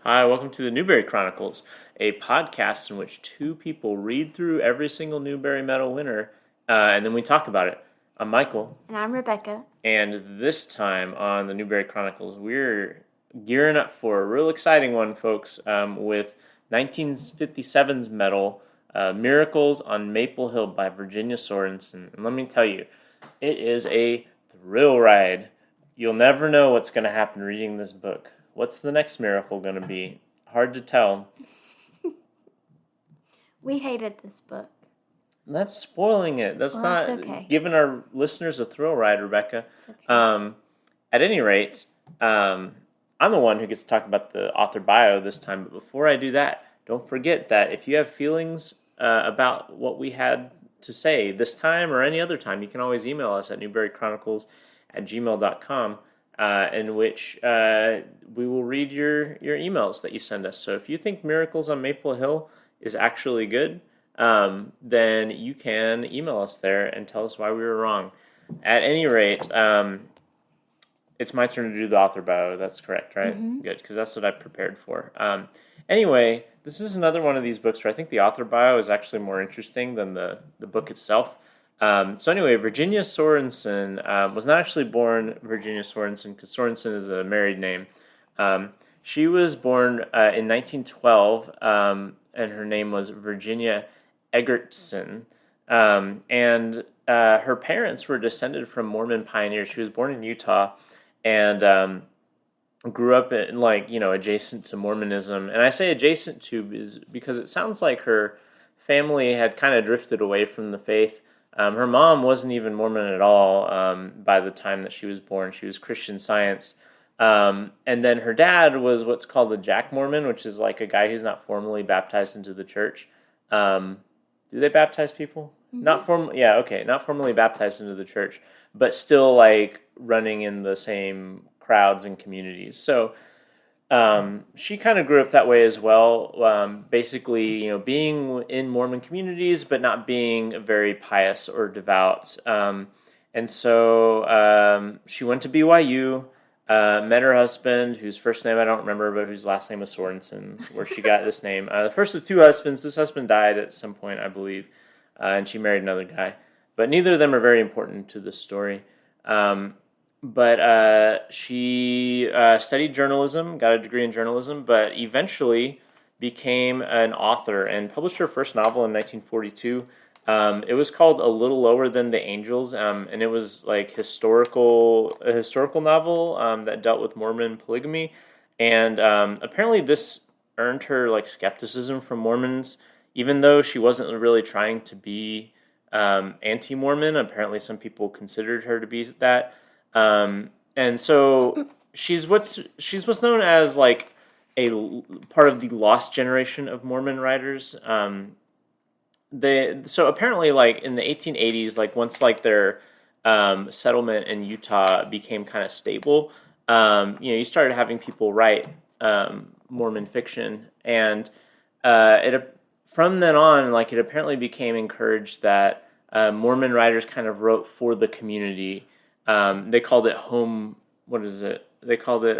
Hi, welcome to the Newberry Chronicles, a podcast in which two people read through every single Newbery Medal winner and then we talk about it. I'm Michael, And I'm Rebecca. and this time on the Newbery Chronicles, we're gearing up for a real exciting one, folks, with 1957's medal, Miracles on Maple Hill by Virginia Sorensen. And let me tell you, it is a thrill ride. You'll never know what's going to happen reading this book. What's the next miracle going to be? Hard to tell. We hated this book. That's spoiling it. That's not okay. giving our listeners a thrill ride, Rebecca. It's okay. At any rate, I'm the one who gets to talk about the author bio this time. But before I do that, don't forget that if you have feelings about what we had to say this time or any other time, you can always email us at newberrychronicles@gmail.com. In which we will read your emails that you send us. So if you think Miracles on Maple Hill is actually good, then you can email us there and tell us why we were wrong. At any rate, it's my turn to do the author bio. That's correct, right? Mm-hmm. Good, because that's what I prepared for. Anyway, this is another one of these books where I think the author bio is actually more interesting than the book itself. So anyway, Virginia Sorensen was not actually born Virginia Sorensen because Sorensen is a married name. She was born in 1912, and her name was Virginia Egertson. And her parents were descended from Mormon pioneers. She was born in Utah and grew up in, adjacent to Mormonism. And I say adjacent to is because it sounds like her family had kind of drifted away from the faith. Her mom wasn't even Mormon at all by the time that she was born. She was Christian Science. And then her dad was what's called a Jack Mormon, which is like a guy who's not formally baptized into the church. Do they baptize people? Mm-hmm. Not formally baptized into the church, but still like running in the same crowds and communities. So she kind of grew up that way as well. Basically, being in Mormon communities, but not being very pious or devout. And so she went to BYU, met her husband, whose first name I don't remember, but whose last name was Sorensen, where she got this name. The first of two husbands. This husband died at some point, I believe, and she married another guy. But neither of them are very important to this story. But she studied journalism, got a degree in journalism, but eventually became an author and published her first novel in 1942. It was called A Little Lower Than the Angels, and it was like a historical novel that dealt with Mormon polygamy. And apparently this earned her like skepticism from Mormons, even though she wasn't really trying to be anti-Mormon. Apparently some people considered her to be that. And so she's what's known as like a part of the lost generation of Mormon writers. So apparently like in the 1880s, like once like their settlement in Utah became kind of stable, you started having people write Mormon fiction, and from then on, like it apparently became encouraged that Mormon writers kind of wrote for the community. They called it home. What is it? They called it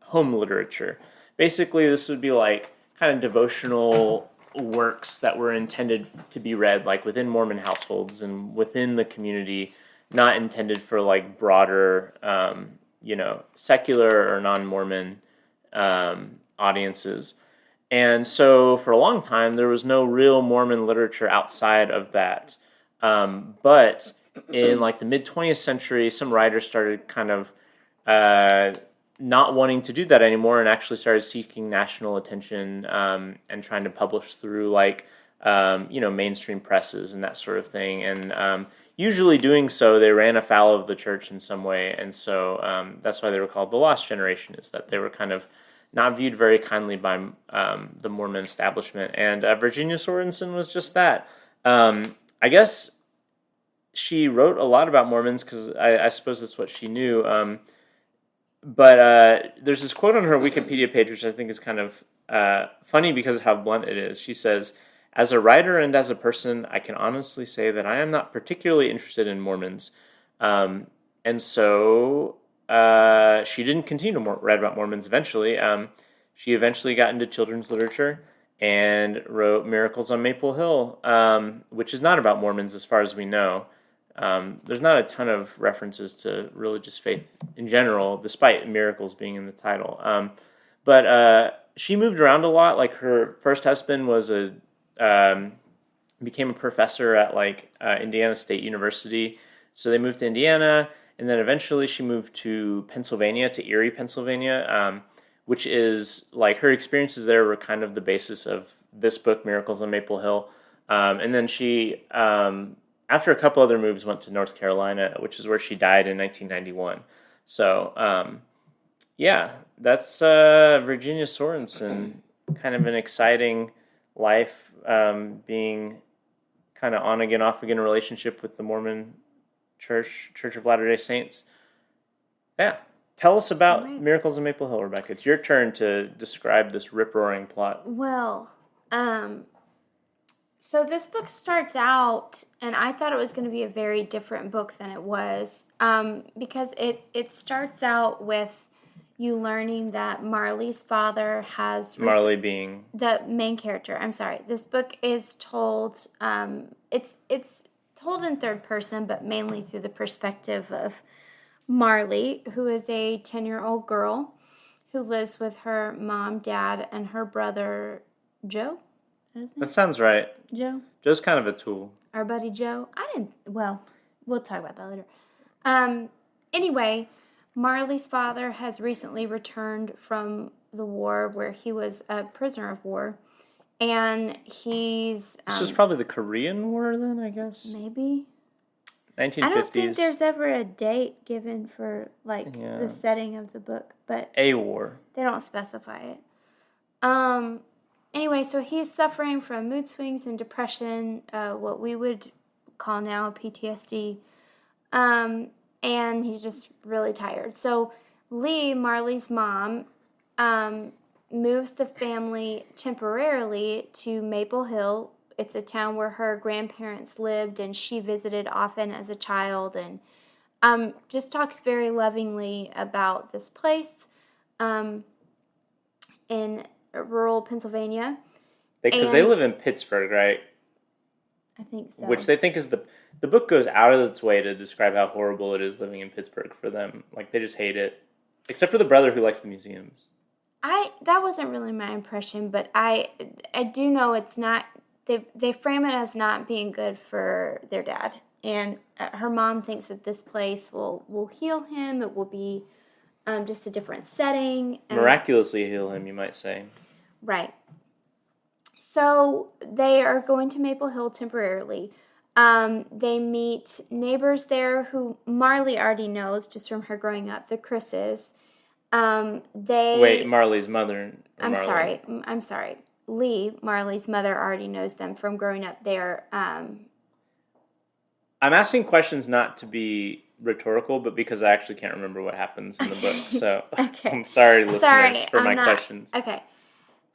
home literature. Basically, this would be like kind of devotional works that were intended to be read like within Mormon households and within the community, not intended for like broader, secular or non-Mormon audiences. And so for a long time, there was no real Mormon literature outside of that. But in like the mid 20th century, some writers started kind of not wanting to do that anymore and actually started seeking national attention and trying to publish through like mainstream presses and that sort of thing. And usually doing so, they ran afoul of the church in some way. And so that's why they were called the Lost Generation, is that they were kind of not viewed very kindly by the Mormon establishment. And Virginia Sorensen was just that. I guess she wrote a lot about Mormons because I suppose that's what she knew. But there's this quote on her Wikipedia page, which I think is kind of funny because of how blunt it is. She says, "As a writer and as a person, I can honestly say that I am not particularly interested in Mormons." And so she didn't continue to write about Mormons eventually. she eventually got into children's literature and wrote Miracles on Maple Hill, which is not about Mormons as far as we know. There's not a ton of references to religious faith in general, despite miracles being in the title. But she moved around a lot. Like her first husband was became a professor at Indiana State University. So they moved to Indiana, and then eventually she moved to Pennsylvania, to Erie, Pennsylvania, which is like her experiences there were kind of the basis of this book, Miracles on Maple Hill. And then she, after a couple other moves, went to North Carolina, which is where she died in 1991. So, yeah, that's Virginia Sorensen, kind of an exciting life, being kind of on again, off again relationship with the Mormon Church of Latter-day Saints. Yeah. Tell us about Miracles on Maple Hill, Rebecca. It's your turn to describe this rip-roaring plot. Well, so this book starts out, and I thought it was going to be a very different book than it was, because it starts out with you learning that Marley's father has... Marley being... the main character. I'm sorry. This book is told... it's told in third person, but mainly through the perspective of Marley, who is a 10-year-old girl who lives with her mom, dad, and her brother, Joe. That sounds right. Joe? Joe's kind of a tool. Our buddy Joe? Well, we'll talk about that later. Anyway... Marley's father has recently returned from the war where he was a prisoner of war, and he's... this is probably the Korean War then, I guess? Maybe. 1950s. I don't think there's ever a date given for, the setting of the book, but... A war. They don't specify it. Anyway, so he's suffering from mood swings and depression, what we would call now PTSD. And he's just really tired. So Lee, Marley's mom, moves the family temporarily to Maple Hill. It's a town where her grandparents lived and she visited often as a child, and just talks very lovingly about this place in rural Pennsylvania. Because they live in Pittsburgh, right? I think so. Which they think is the book goes out of its way to describe how horrible it is living in Pittsburgh for them. Like, they just hate it. Except for the brother who likes the museums. That wasn't really my impression, but I do know it's not, they frame it as not being good for their dad. And her mom thinks that this place will heal him. It will be just a different setting. Miraculously heal him, you might say. Right. So they are going to Maple Hill temporarily. They meet neighbors there who Marley already knows just from her growing up, the Chris's. Wait, Marley's mother. I'm sorry. Lee, Marley's mother, already knows them from growing up there. I'm asking questions not to be rhetorical, but because I actually can't remember what happens in the book. So okay. I'm sorry, listeners, for my questions. Okay.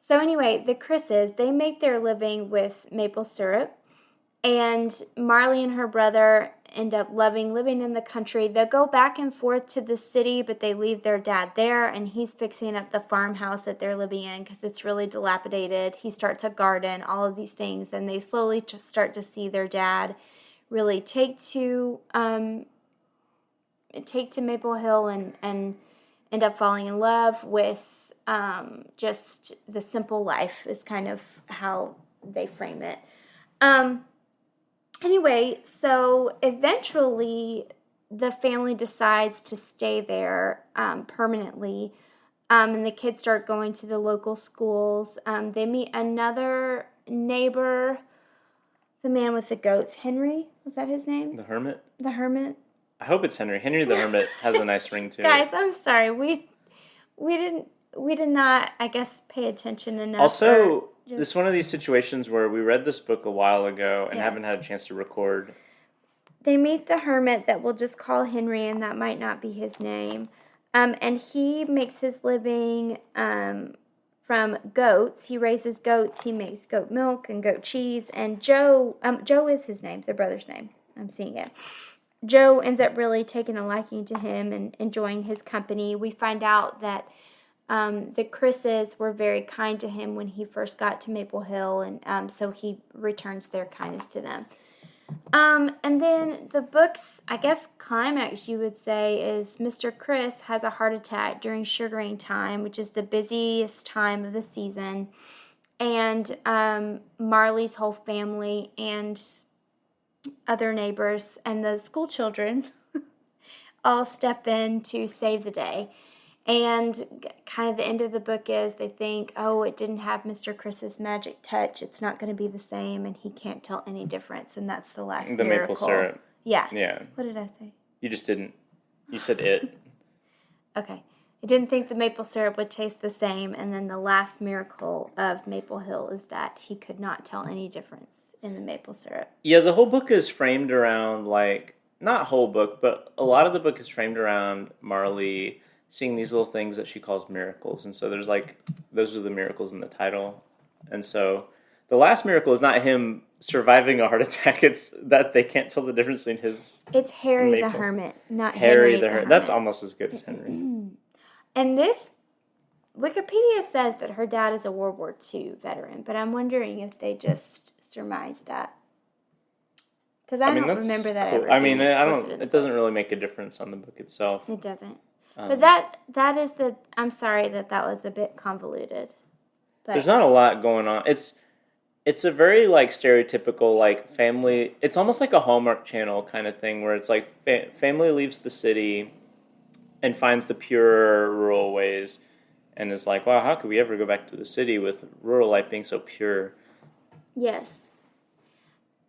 So anyway, the Chris's, they make their living with maple syrup. And Marley and her brother end up living in the country. They'll go back and forth to the city, but they leave their dad there, and he's fixing up the farmhouse that they're living in because it's really dilapidated. He starts a garden, all of these things, and they slowly start to see their dad really take to Maple Hill and end up falling in love with just the simple life is kind of how they frame it. Anyway, so eventually the family decides to stay there permanently, and the kids start going to the local schools. They meet another neighbor, the man with the goats. Henry, was that his name? The Hermit? The Hermit? I hope it's Henry. Henry the Hermit has a nice ring to it. Guys, I'm sorry. We did not, I guess, pay attention enough. Also, this is one of these situations where we read this book a while ago and haven't had a chance to record. They meet the hermit that we'll just call Henry, and that might not be his name. And he makes his living from goats. He raises goats. He makes goat milk and goat cheese. And Joe is his name, their brother's name. I'm seeing it. Joe ends up really taking a liking to him and enjoying his company. We find out that the Chris's were very kind to him when he first got to Maple Hill, and so he returns their kindness to them. And then the book's, I guess, climax, you would say, is Mr. Chris has a heart attack during sugaring time, which is the busiest time of the season. And Marley's whole family and other neighbors and the school children all step in to save the day. And kind of the end of the book is they think, oh, it didn't have Mr. Chris's magic touch. It's not going to be the same, and he can't tell any difference. And that's the last The miracle. maple syrup. Yeah. Yeah. What did I say? You just didn't. You said it. Okay. I didn't think the maple syrup would taste the same. And then the last miracle of Maple Hill is that he could not tell any difference in the maple syrup. Yeah, the whole book is framed around, like, not whole book, but a lot of the book is framed around Marley seeing these little things that she calls miracles. And so there's like, those are the miracles in the title. And so the last miracle is not him surviving a heart attack. It's that they can't tell the difference between his... It's Harry the Maple. Hermit, not Harry Henry the Hermit. That's almost as good as Henry. And this, Wikipedia says that her dad is a World War II veteran, but I'm wondering if they just surmised that. Because I don't that's remember that cool. ever I mean, being I explicit don't. in the It doesn't book. really make a difference on the book itself. It doesn't. But that is the... I'm sorry that was a bit convoluted. But There's not a lot going on. It's a very, like, stereotypical, like, family... It's almost like a Hallmark Channel kind of thing where it's like family leaves the city and finds the pure rural ways and is like, wow, how could we ever go back to the city with rural life being so pure? Yes.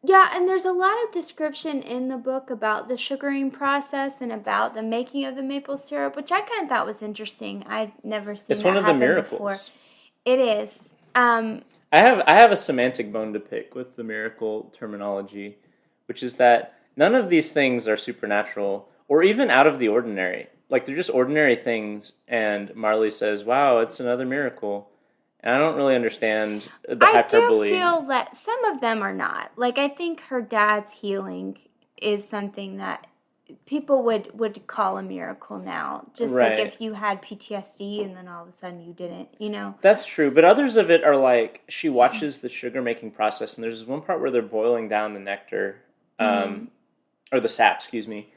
Yeah, and there's a lot of description in the book about the sugaring process and about the making of the maple syrup, which I kind of thought was interesting. I'd never seen It's that one of the happen miracles. before. It is. I have a semantic bone to pick with the miracle terminology, which is that none of these things are supernatural or even out of the ordinary. Like, they're just ordinary things, and Marley says, wow, it's another miracle. And I don't really understand the hyperbole. I do feel that some of them are not. Like, I think her dad's healing is something that people would call a miracle now. Just Right. like if you had PTSD and then all of a sudden you didn't, you know? That's true, but others of it are like, she watches the sugar making process, and there's this one part where they're boiling down the nectar, or the sap, excuse me,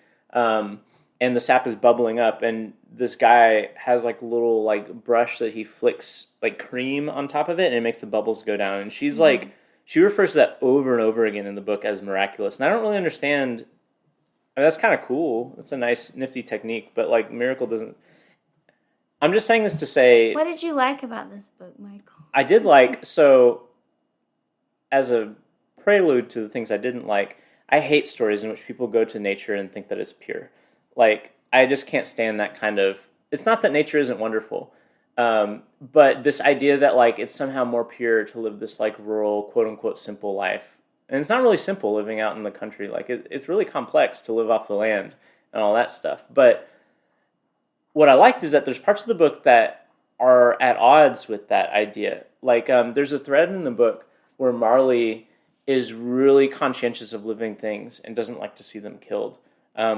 and the sap is bubbling up, and this guy has like a little like brush that he flicks like cream on top of it, and it makes the bubbles go down. And she's like, she refers to that over and over again in the book as miraculous, and I don't really understand. I mean, that's kind of cool. It's a nice, nifty technique, but like miracle doesn't. I'm just saying this to say, What did you like about this book, Michael? I did like, so as a prelude to the things I didn't like, I hate stories in which people go to nature and think that it's pure. Like, I just can't stand that kind of... It's not that nature isn't wonderful, but this idea that, like, it's somehow more pure to live this, like, rural, quote-unquote, simple life. And it's not really simple living out in the country. Like, it's really complex to live off the land and all that stuff. But what I liked is that there's parts of the book that are at odds with that idea. Like, there's a thread in the book where Marley is really conscientious of living things and doesn't like to see them killed.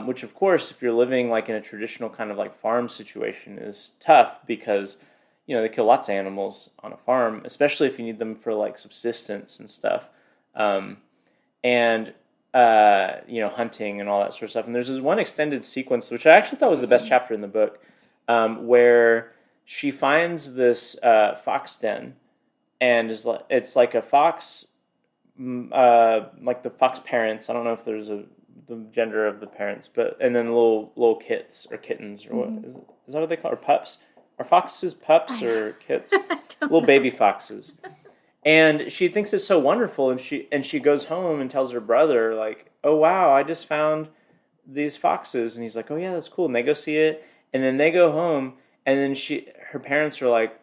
Which, of course, if you're living like in a traditional kind of like farm situation, is tough because, you know, they kill lots of animals on a farm, especially if you need them for like subsistence and stuff, and you know, hunting and all that sort of stuff. And there's this one extended sequence, which I actually thought was the best chapter in the book, where she finds this fox den, and it's like a fox, like the fox parents. I don't know if there's the gender of the parents, but and then little kits or kittens or what is that what they call, or pups? Are foxes pups or kits? Little baby foxes. And she thinks it's so wonderful, and she goes home and tells her brother, like, oh wow, I just found these foxes. And he's like, oh yeah, that's cool. And they go see it, and then they go home, and then her parents are like,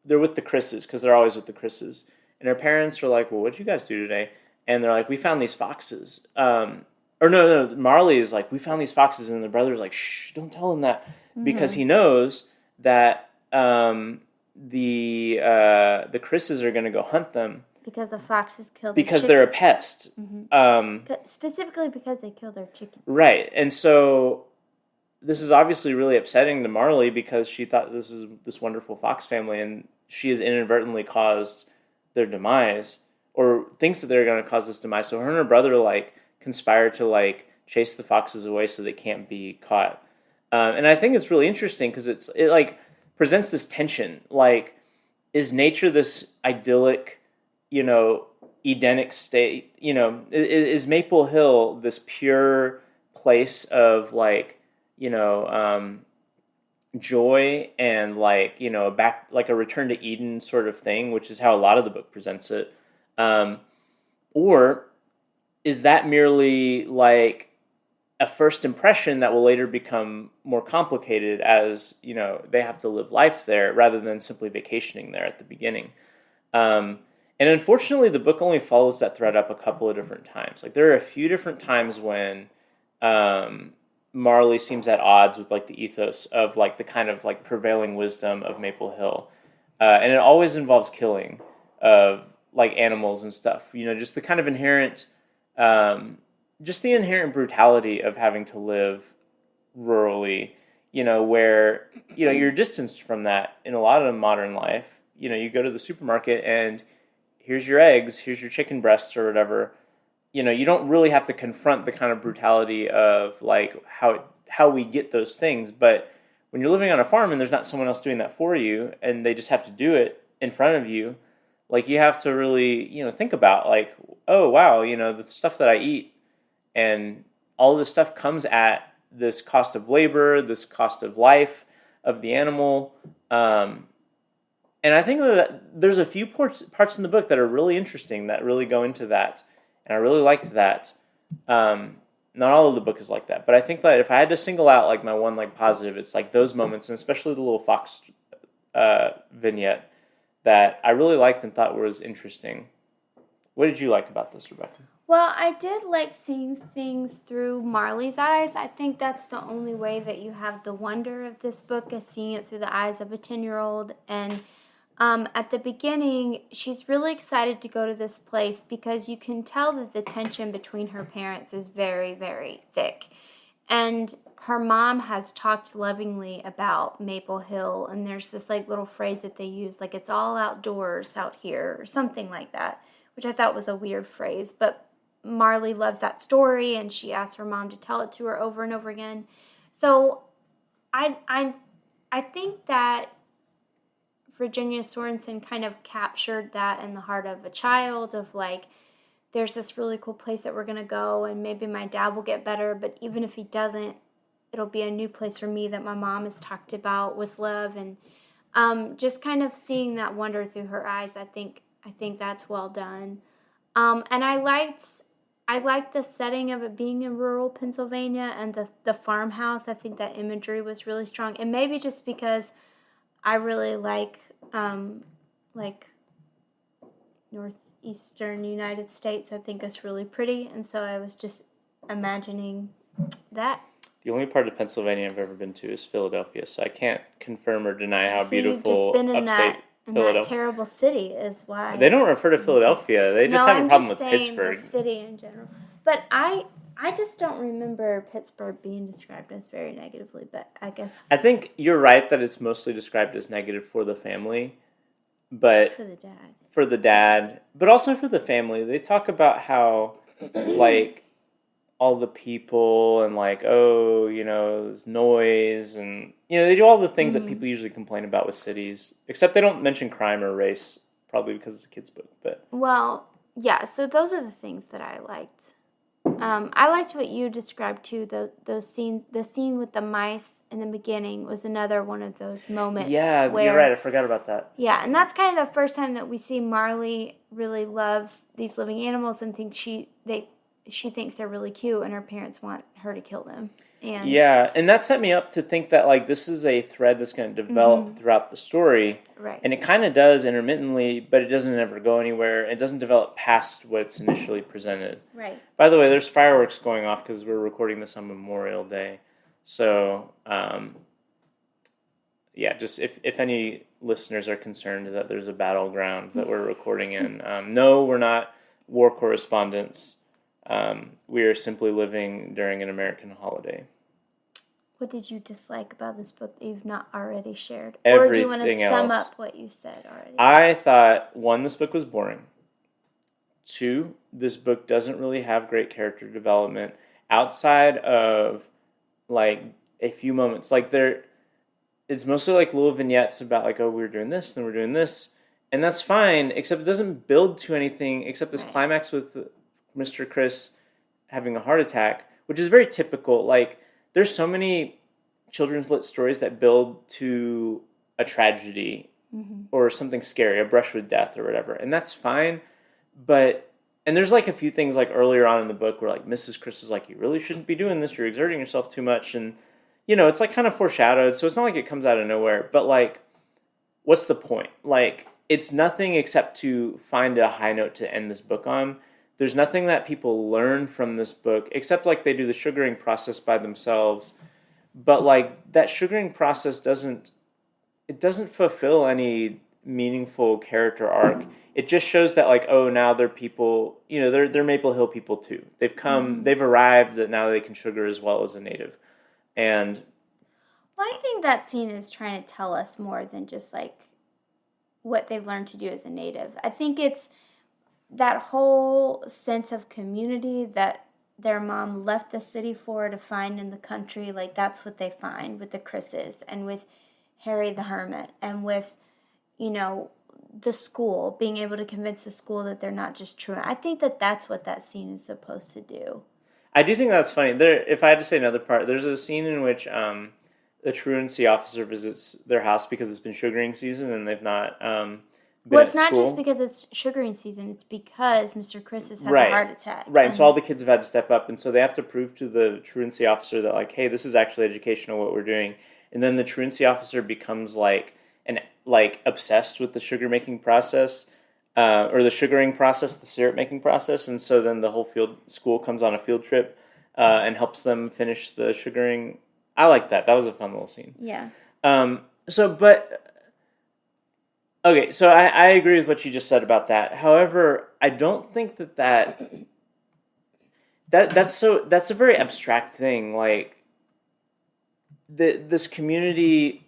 they're with the Chris's, because they're always with the Chris's. And her parents are like, well, what'd you guys do today? And they're like, we found these foxes. Or no, Marley is like, we found these foxes, and the brother's like, shh, don't tell him that, because he knows that the Chris's are going to go hunt them Because the foxes killed because the they're a chickens. pest. Specifically because they killed their chickens. Right, and so this is obviously really upsetting to Marley because she thought this is this wonderful fox family, and she has inadvertently caused their demise, or thinks that they're going to cause this demise. So her and her brother like conspire to like chase the foxes away so they can't be caught. And I think it's really interesting because it like presents this tension. Like, is nature this idyllic, you know, Edenic state? You know, is Maple Hill this pure place of like, you know, joy and like, you know, back like a return to Eden sort of thing, which is how a lot of the book presents it, um, or is that merely like a first impression that will later become more complicated as you know they have to live life there rather than simply vacationing there at the beginning. Um, and unfortunately, the book only follows that thread up a couple of different times. Like there are a few different times when um, Marley seems at odds with like the ethos of like the kind of like prevailing wisdom of Maple Hill, and it always involves killing of like animals and stuff. You know, just the kind of inherent, just the inherent brutality of having to live rurally. You know, where you know you're distanced from that in a lot of modern life. You know, you go to the supermarket and here's your eggs, here's your chicken breasts or whatever. You know, you don't really have to confront the kind of brutality of like how we get those things. But when you're living on a farm and there's not someone else doing that for you, and they just have to do it in front of you, like you have to really you know think about like, oh wow, you know the stuff that I eat and all this stuff comes at this cost of labor, this cost of life of the animal. And I think that there's a few parts in the book that are really interesting that really go into that, and I really liked that. Not all of the book is like that, but I think that if I had to single out like my one like positive, it's like those moments, and especially the little fox vignette that I really liked and thought was interesting. What did you like about this, Rebecca? Well, I did like seeing things through Marley's eyes. I think that's the only way that you have the wonder of this book is seeing it through the eyes of a 10-year-old. And at the beginning, she's really excited to go to this place because you can tell that the tension between her parents is very, very thick. And her mom has talked lovingly about Maple Hill, and there's this like little phrase that they use, like it's all outdoors out here, or something like that, which I thought was a weird phrase. But Marley loves that story, and she asks her mom to tell it to her over and over again. So I think that Virginia Sorensen kind of captured that in the heart of a child of like, there's this really cool place that we're going to go and maybe my dad will get better, but even if he doesn't, it'll be a new place for me that my mom has talked about with love. And just kind of seeing that wonder through her eyes, I think that's well done. And I liked the setting of it being in rural Pennsylvania and the farmhouse. I think that imagery was really strong, and maybe just because I really like northeastern United States. I think it's really pretty, and so I was just imagining that. The only part of Pennsylvania I've ever been to is Philadelphia, so I can't confirm or deny how So beautiful you've just been in upstate that Philadelphia. terrible city is why. They don't refer to Philadelphia. They just No, have I'm a problem just with saying Pittsburgh. the city in general. But I just don't remember Pittsburgh being described as very negatively, but I guess I think you're right that it's mostly described as negative for the family, but for the dad. but also for the family. They talk about how like all the people and like, oh, you know, there's noise, and you know they do all the things that people usually complain about with cities, except they don't mention crime or race, probably because it's a kid's book. But Well, yeah, so those are the things that I liked. I liked what you described too. Those scenes, the scene with the mice in the beginning was another one of those moments. yeah, where, you're right. I forgot about that. Yeah, and that's kind of the first time that we see Marley really loves these living animals and thinks she thinks they're really cute, and her parents want her to kill them. And Yeah, and that set me up to think that like this is a thread that's going to develop throughout the story, right. and it kind of does intermittently, but it doesn't ever go anywhere. It doesn't develop past what's initially presented. Right. By the way, there's fireworks going off because we're recording this on Memorial Day, so yeah, just if any listeners are concerned that there's a battleground that we're recording in, no, we're not war correspondents. We are simply living during an American holiday. What did you dislike about this book that you've not already shared? Or do you want to Everything sum else. up what you said already? I thought, one, this book was boring. Two, this book doesn't really have great character development outside of like a few moments. Like it's mostly like little vignettes about like, oh, we're doing this, and we're doing this, and that's fine. Except it doesn't build to anything except this Right. climax with Mr. Chris having a heart attack, which is very typical. Like there's so many children's lit stories that build to a tragedy or something scary, a brush with death or whatever, and that's fine. But and there's like a few things like earlier on in the book where like Mrs. Chris is like, you really shouldn't be doing this. You're exerting yourself too much, and it's like kind of foreshadowed. So it's not like it comes out of nowhere. But like, what's the point? Like, it's nothing except to find a high note to end this book on. There's nothing that people learn from this book except like they do the sugaring process by themselves. But like that sugaring process doesn't fulfill any meaningful character arc. It just shows that like, oh, now they're people, they're Maple Hill people too. They've arrived that now they can sugar as well as a native. And Well, I think that scene is trying to tell us more than just like what they've learned to do as a native. I think it's that whole sense of community that their mom left the city for to find in the country. Like that's what they find with the Chris's and with Harry the Hermit and with, the school, being able to convince the school that they're not just truant. I think that that's what that scene is supposed to do. I do think that's funny. If I had to say another part, there's a scene in which the truancy officer visits their house because it's been sugaring season and they've not been Well, at it's not school. just because it's sugaring season. It's because Mr. Chris has had Right. a heart attack. Right, and so all the kids have had to step up, and so they have to prove to the truancy officer that like, hey, this is actually educational what we're doing. And then the truancy officer becomes like obsessed with the sugar making process, or the sugaring process, the syrup making process, and so then the whole school comes on a field trip and helps them finish the sugaring. I like that. That was a fun little scene. Yeah. Okay, so I agree with what you just said about that. However, I don't think that's a very abstract thing. Like this community,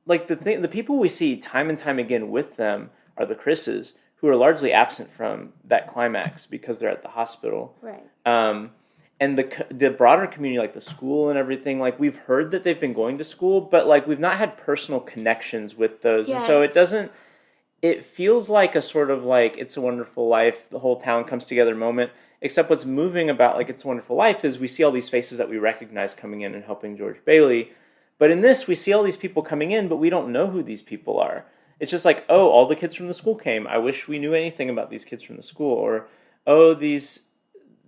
like the people we see time and time again with them are the Chris's, who are largely absent from that climax because they're at the hospital. Right. And the broader community, like the school and everything, like we've heard that they've been going to school, but like we've not had personal connections with those. Yes. And so it feels like a sort of like It's a Wonderful Life, the whole town comes together moment, except what's moving about like It's a Wonderful Life is we see all these faces that we recognize coming in and helping George Bailey. But in this, we see all these people coming in, but we don't know who these people are. It's just like, oh, all the kids from the school came. I wish we knew anything about these kids from the school. Or, oh, these...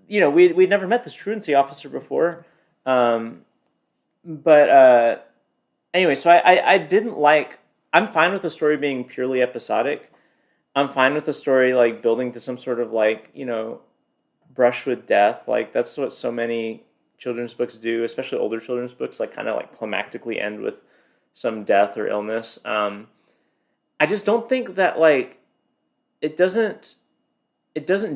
we'd never met this truancy officer before. Anyway, so I didn't like... I'm fine with the story being purely episodic. I'm fine with the story, like, building to some sort of, like, brush with death. Like, that's what so many children's books do, especially older children's books, like, kind of, like, climactically end with some death or illness. I just don't think that, like, it doesn't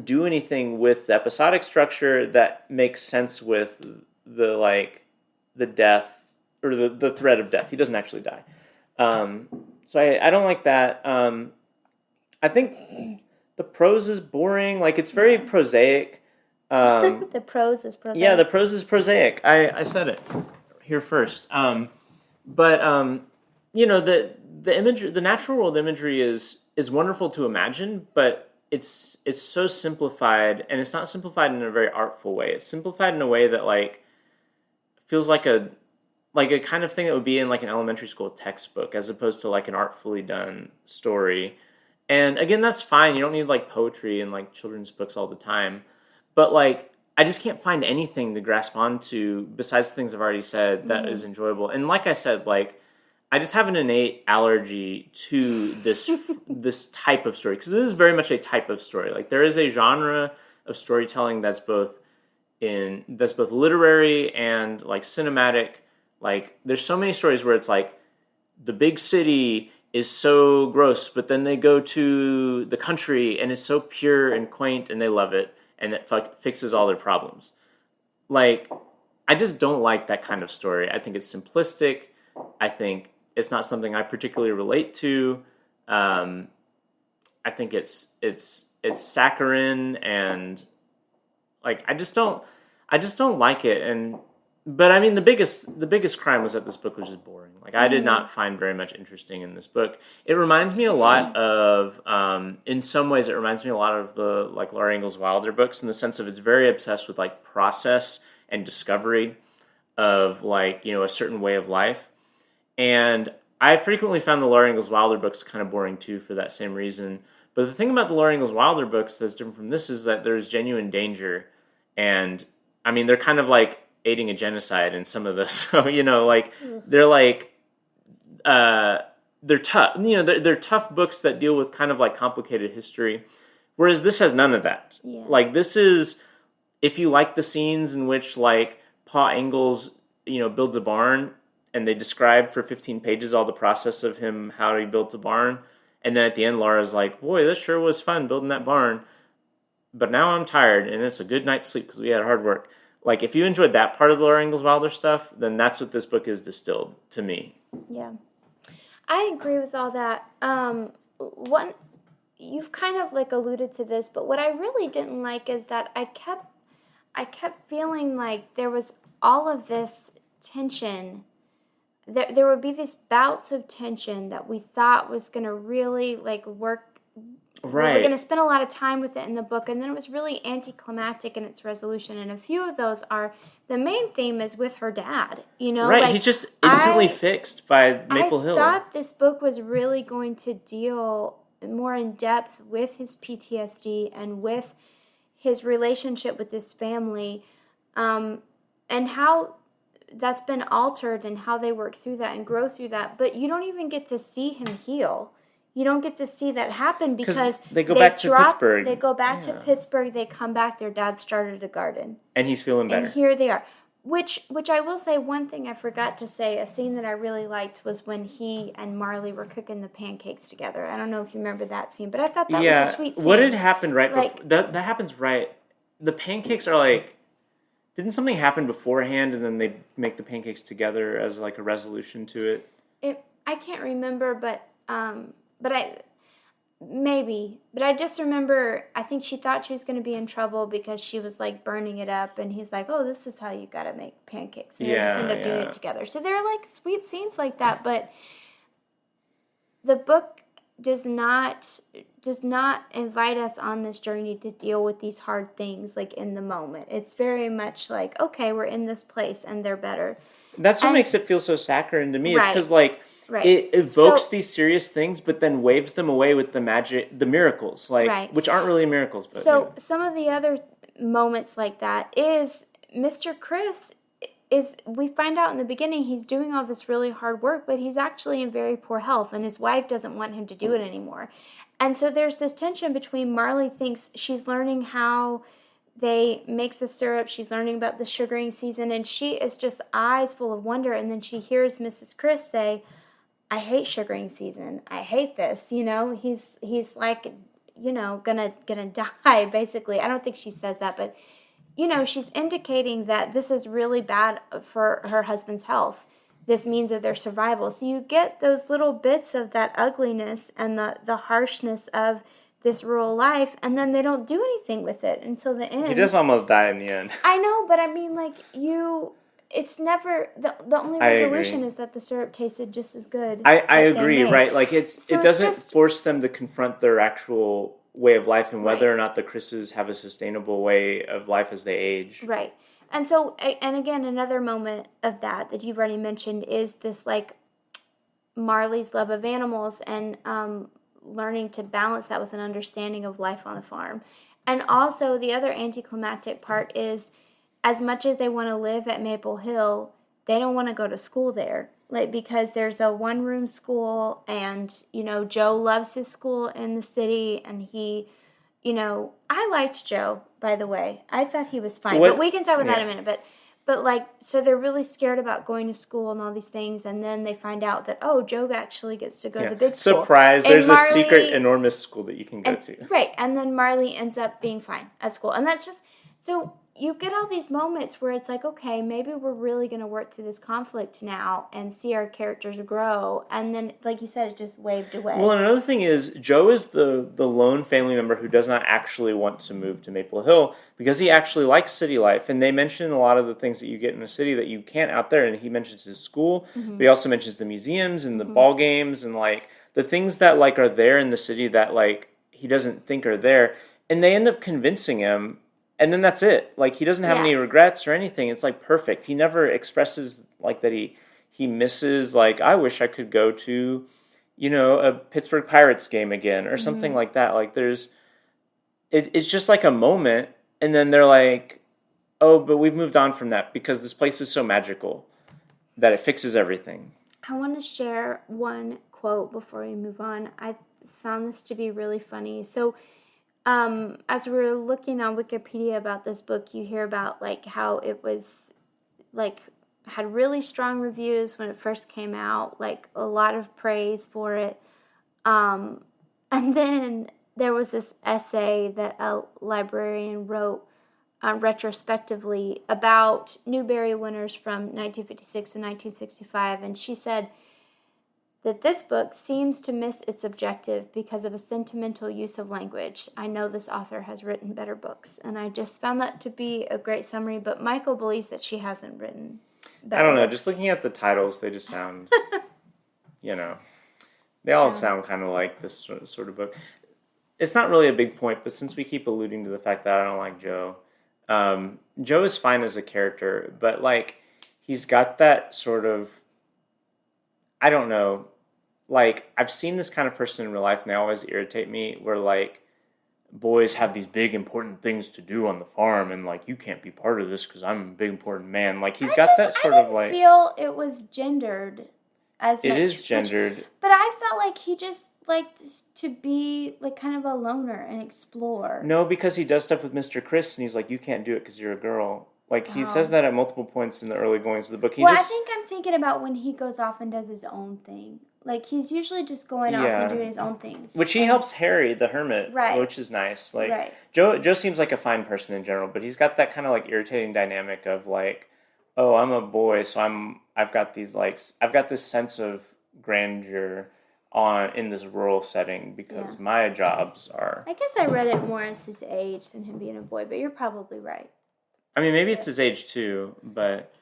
do anything with the episodic structure that makes sense with the death or the threat of death. He doesn't actually die. So I don't like that. I think the prose is boring. Like it's very prosaic. The prose is prosaic. Yeah, the prose is prosaic. I said it here first. The imagery, the natural world imagery is wonderful to imagine, but it's so simplified, and it's not simplified in a very artful way. It's simplified in a way that like feels like a kind of thing that would be in like an elementary school textbook, as opposed to like an artfully done story. And again, that's fine. You don't need like poetry and like children's books all the time. But like, I just can't find anything to grasp onto besides the things I've already said that is enjoyable. And like I said, like I just have an innate allergy to this type of story, because this is very much a type of story. Like there is a genre of storytelling that's both literary and like cinematic. Like there's so many stories where it's like the big city is so gross, but then they go to the country and it's so pure and quaint and they love it, and it fixes all their problems. Like I just don't like that kind of story. I think it's simplistic. I think it's not something I particularly relate to. I think it's saccharine, and like I just don't like it. And but I mean the biggest crime was that this book was just boring. Like I did not find very much interesting in this book. It reminds me a lot of in some ways it reminds me a lot of the like Laura Ingalls Wilder books, in the sense of it's very obsessed with like process and discovery of like, you know, a certain way of life. And I frequently found the Laura Ingalls Wilder books kind of boring too for that same reason. But the thing about the Laura Ingalls Wilder books that's different from this is that there's genuine danger. And I mean, they're kind of like aiding a genocide in some of this. So, you know, like they're like, they're tough, you know, they're tough books that deal with kind of like complicated history. Whereas this has none of that. Yeah. Like this is, if you like the scenes in which like Pa Ingalls, you know, builds a barn, and they describe for 15 pages all the process of him, how he built the barn. And then at the end, Laura's like, boy, this sure was fun building that barn. But now I'm tired, and it's a good night's sleep because we had hard work. Like, if you enjoyed that part of the Laura Ingalls Wilder stuff, then that's what this book is distilled to me. Yeah. I agree with all that. One, you've kind of like alluded to this, but what I really didn't like is that I kept feeling like there was all of this tension. There would be these bouts of tension that we thought was going to really like work. Right. We're going to spend a lot of time with it in the book, and then it was really anticlimactic in its resolution. And a few of those are, the main theme is with her dad. You know, right? Like, He's just instantly fixed by Maple Hill. I thought this book was really going to deal more in depth with his PTSD and with his relationship with this family, and how that's been altered and how they work through that and grow through that. But you don't even get to see him heal. You don't get to see that happen because they go back to Pittsburgh. They go back to Pittsburgh. They come back. Their dad started a garden, and he's feeling better. And here they are. Which I will say, one thing I forgot to say, a scene that I really liked was when he and Marley were cooking the pancakes together. I don't know if you remember that scene, but I thought that was a sweet scene. What had happened right like, before? That happens right. The pancakes are like, didn't something happen beforehand, and then they make the pancakes together as like a resolution to it? I can't remember, but I just remember, I think she thought she was going to be in trouble because she was like burning it up, and he's like, oh, this is how you got to make pancakes. And they just end up doing it together. So there are like sweet scenes like that, but the book does not invite us on this journey to deal with these hard things like in the moment. It's very much like, okay, we're in this place and they're better. That's what makes it feel so saccharine to me. Is because like, right. It evokes these serious things, but then waves them away with the magic, the miracles, like which aren't really miracles. But so some of the other moments like that is Mr. Chris is, we find out in the beginning he's doing all this really hard work, but he's actually in very poor health, and his wife doesn't want him to do it anymore. And so there's this tension between Marley thinks she's learning how they make the syrup, she's learning about the sugaring season, and she is just eyes full of wonder, and then she hears Mrs. Chris say, I hate sugaring season. I hate this. You know, he's like, you know, gonna die, basically. I don't think she says that, but, you know, she's indicating that this is really bad for her husband's health. This means of their survival. So you get those little bits of that ugliness and the harshness of this rural life, and then they don't do anything with it until the end. He does almost die in the end. I know, but I mean, like, it's never, the only resolution is that the syrup tasted just as good. I agree, right? Like it doesn't force them to confront their actual way of life and whether or not the Chris's have a sustainable way of life as they age. Right. And so, and again, another moment of that you've already mentioned is this like Marley's love of animals and learning to balance that with an understanding of life on a farm. And also the other anticlimactic part is, as much as they want to live at Maple Hill, they don't want to go to school there. Like, because there's a one-room school, and, you know, Joe loves his school in the city, and he, you know, I liked Joe, by the way. I thought he was fine. But we can talk about that in a minute. But like, so they're really scared about going to school and all these things, and then they find out that, oh, Joe actually gets to go to the big school. Surprise, there's a secret enormous school that you can go to. Right, and then Marley ends up being fine at school. And that's just, so you get all these moments where it's like, okay, maybe we're really going to work through this conflict now and see our characters grow. And then, like you said, it just waved away. Well, and another thing is, Joe is the lone family member who does not actually want to move to Maple Hill because he actually likes city life. And they mention a lot of the things that you get in a city that you can't out there. And he mentions his school, but he also mentions the museums and the ball games and like the things that like are there in the city that like he doesn't think are there. And they end up convincing him. And then that's it. Like he doesn't have any regrets or anything. It's like perfect. He never expresses like that he misses like I wish I could go to, you know, a Pittsburgh Pirates game again or something like that. Like it's just like a moment and then they're like, "Oh, but we've moved on from that because this place is so magical that it fixes everything." I want to share one quote before we move on. I found this to be really funny. So as we were looking on Wikipedia about this book, you hear about like how it was like had really strong reviews when it first came out, like a lot of praise for it. And then there was this essay that a librarian wrote retrospectively about Newbery winners from 1956 and 1965, and she said that this book seems to miss its objective because of a sentimental use of language. I know this author has written better books, and I just found that to be a great summary, but Michael believes that she hasn't written better I don't know, books. just looking at the titles, they just sound, you know, they all sound kind of like this sort of book. It's not really a big point, but since we keep alluding to the fact that I don't like Joe, Joe is fine as a character, but like he's got that sort of, I don't know, like I've seen this kind of person in real life and they always irritate me where like boys have these big important things to do on the farm and like you can't be part of this because I'm a big important man. Like he's got that sort of like, I feel it was gendered as much. it is gendered. But I felt like he just liked to be like kind of a loner and explore. No, because he does stuff with Mr. Chris and he's like, you can't do it because you're a girl. Like he says that at multiple points in the early goings of the book. I think I'm thinking about when he goes off and does his own thing. Like he's usually just going off and doing his own things. Which he helps Harry, the hermit, right, which is nice. Like right. Joe seems like a fine person in general, but he's got that kind of like irritating dynamic of like, oh, I'm a boy, so I've got this sense of grandeur in this rural setting because my jobs are. I guess I read it more as his age than him being a boy, but you're probably right. I mean, maybe it's his age too, but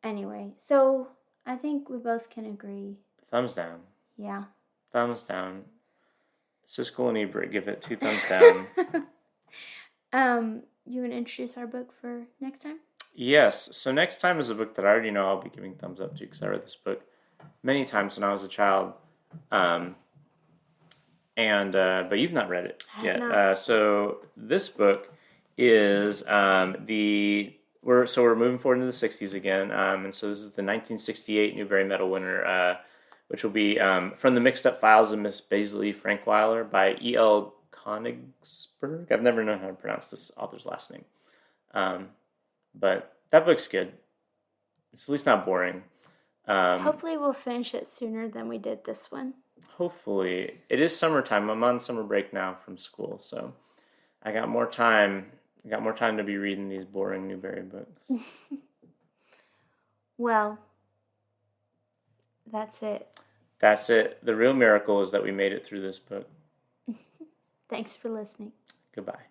anyway, so I think we both can agree. Thumbs down. Yeah. Thumbs down. Siskel and Ebert give it 2 thumbs down. You want to introduce our book for next time? Yes. So next time is a book that I already know I'll be giving thumbs up to because I read this book many times when I was a child. But you've not read it yet. So this book is we're moving forward into the 60s again. And so this is the 1968 Newbery Medal winner, which will be From the Mixed Up Files of Miss Basil Frankweiler by E.L. Konigsberg. I've never known how to pronounce this author's last name. But that book's good. It's at least not boring. Hopefully we'll finish it sooner than we did this one. Hopefully. It is summertime. I'm on summer break now from school, so I got more time. I got more time to be reading these boring Newbery books. Well, that's it. That's it. The real miracle is that we made it through this book. Thanks for listening. Goodbye.